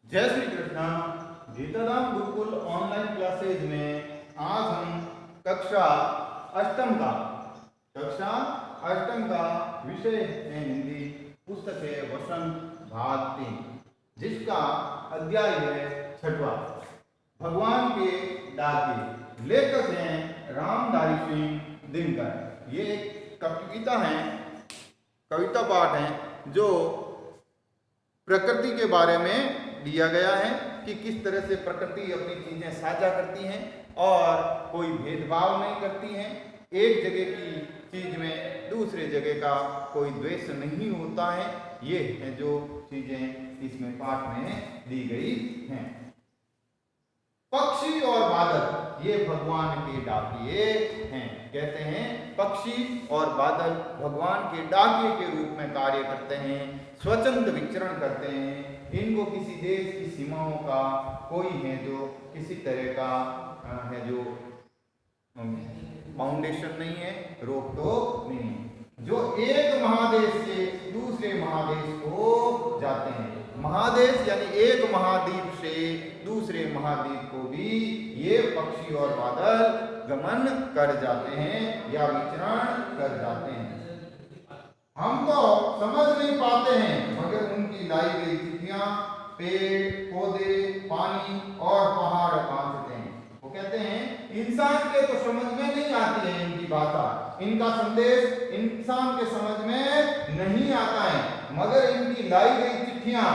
जय Shri Krishna. गीताधाम Gurukul online classes में आज हम कक्षा अष्टम का विषय है हिंदी। पुस्तक है वसंत भाग 3, जिसका अध्याय है 6वां, भगवान के डाके। लेखक हैं रामधारी सिंह दिनकर। ये एक कविता है, कविता पाठ है जो प्रकृति के बारे में दिया गया है कि किस तरह से प्रकृति अपनी चीजें साझा करती हैं और कोई भेदभाव नहीं करती हैं। एक जगह की चीज में दूसरे जगह का कोई द्वेष नहीं होता है। ये है जो चीजें इसमें पाठ में दी गई हैं। पक्षी और बादल ये भगवान के डाकिए हैं। कहते हैं पक्षी और बादल भगवान के डाकिए के रूप में कार्य करते हैं, स्वतंत्र विचरण करते हैं। इनको किसी देश की सीमाओं का कोई है जो किसी तरह का है जो फाउंडेशन नहीं है, रोक टोक नहीं है। जो एक महादेश से दूसरे महादेश को जाते हैं, महादेश यानी एक महाद्वीप से दूसरे महाद्वीप को भी ये पक्षी और बादल गमन कर जाते हैं या विचरण कर जाते हैं। हम तो समझ नहीं पाते हैं, मगर उनकी लाई गई चिट्ठियां पेड़ पौधे पानी और पहाड़ पहुंचते हैं। वो कहते हैं इंसान के तो समझ में नहीं आती है इनकी भाषा, इनका संदेश इंसान के समझ में नहीं आता है, मगर इनकी लाई गई चिट्ठियां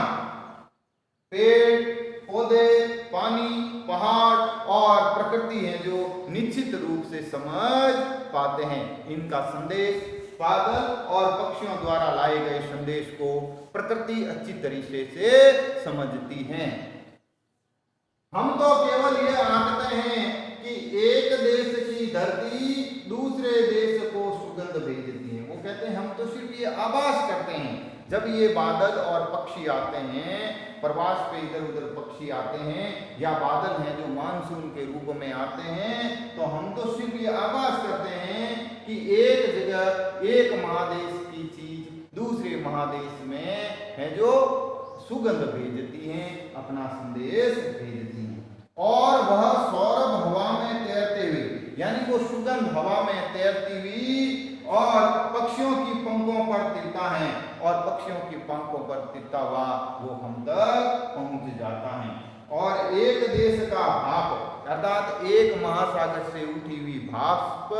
पेड़ पौधे पानी पहाड़ और प्रकृति है जो निश्चित रूप से समझ पाते हैं। इनका संदेश बादल और पक्षियों द्वारा लाए गए संदेश को प्रकृति अच्छी तरीके से समझती है। हम तो केवल ये आंकते हैं कि एक देश की धरती दूसरे देश को सुगंध भेजती है। वो कहते हैं हम तो सिर्फ ये आभास करते हैं। जब ये बादल और पक्षी आते हैं, प्रवास पे इधर उधर पक्षी आते हैं या बादल हैं जो मानसून के रूप में आते हैं, तो हम तो सिर्फ ये आभास करते हैं कि एक जगह एक महादेश की चीज दूसरे महादेश में है जो सुगंध भेजती हैं, अपना संदेश भेजती हैं। और वह सौरभ हवा में तैरते हुए, यानी वो सुगंध हवा में तैरती हुई और पक्षियों की पंखों पर तिरता है और पक्षियों की पंखों पर तिरता हुआ वो हम तक पहुंच जाता है। और एक देश का भाप अर्थात एक महासागर से उठी हुई भाप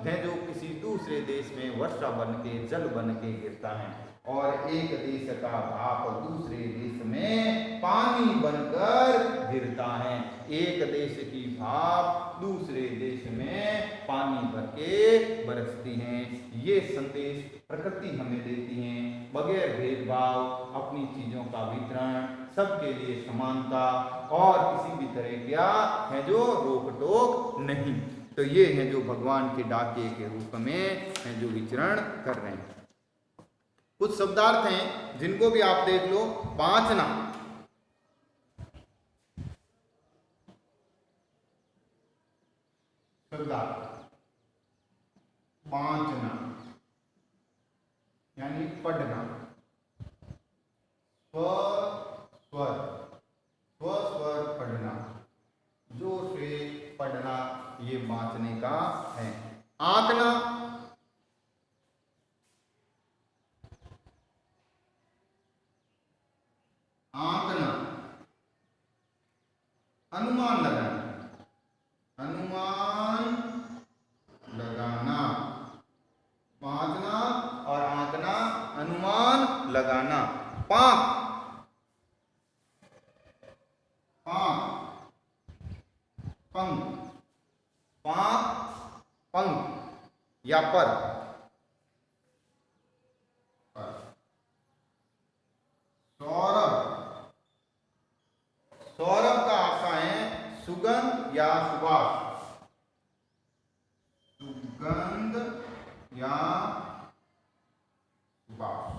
है जो किसी दूसरे देश में वर्षा बन के जल बन के गिरता है, और एक देश का भाप दूसरे देश में पानी बनकर गिरता है। एक देश की भाप दूसरे देश में पानी भर के बरसती है। ये संदेश प्रकृति हमें देती है, बगैर भेदभाव अपनी चीजों का वितरण, सबके लिए समानता और किसी भी तरह क्या है जो रोक टोक नहीं। तो ये है जो भगवान के डाके के रूप में है जो विचरण कर रहे हैं। कुछ शब्दार्थ हैं जिनको भी आप देख लो। पांचना, शब्दार्थ पांचना यानी पढ़ना, स्वर पढ़ना, जोर से पढ़ना, ये बांचने का है। आंकना, आंकना, अनुमान लगाना, अनुमान लगाना, बांचना और आंकना, अनुमान लगाना। पांख, पंख, पांख पंख या पर। सौरभ, सौरभ का अर्थ है सुगंध या सुभाष, सुगंध या सुभाष,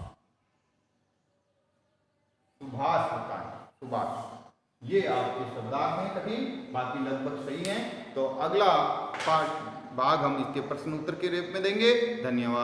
सुभाष होता है, सुभाष। ये आपके शब्दार्थ हैं कठिन, बाकी लगभग सही हैं। तो अगला भाग हम इसके प्रश्न उत्तर के रूप में देंगे। धन्यवाद।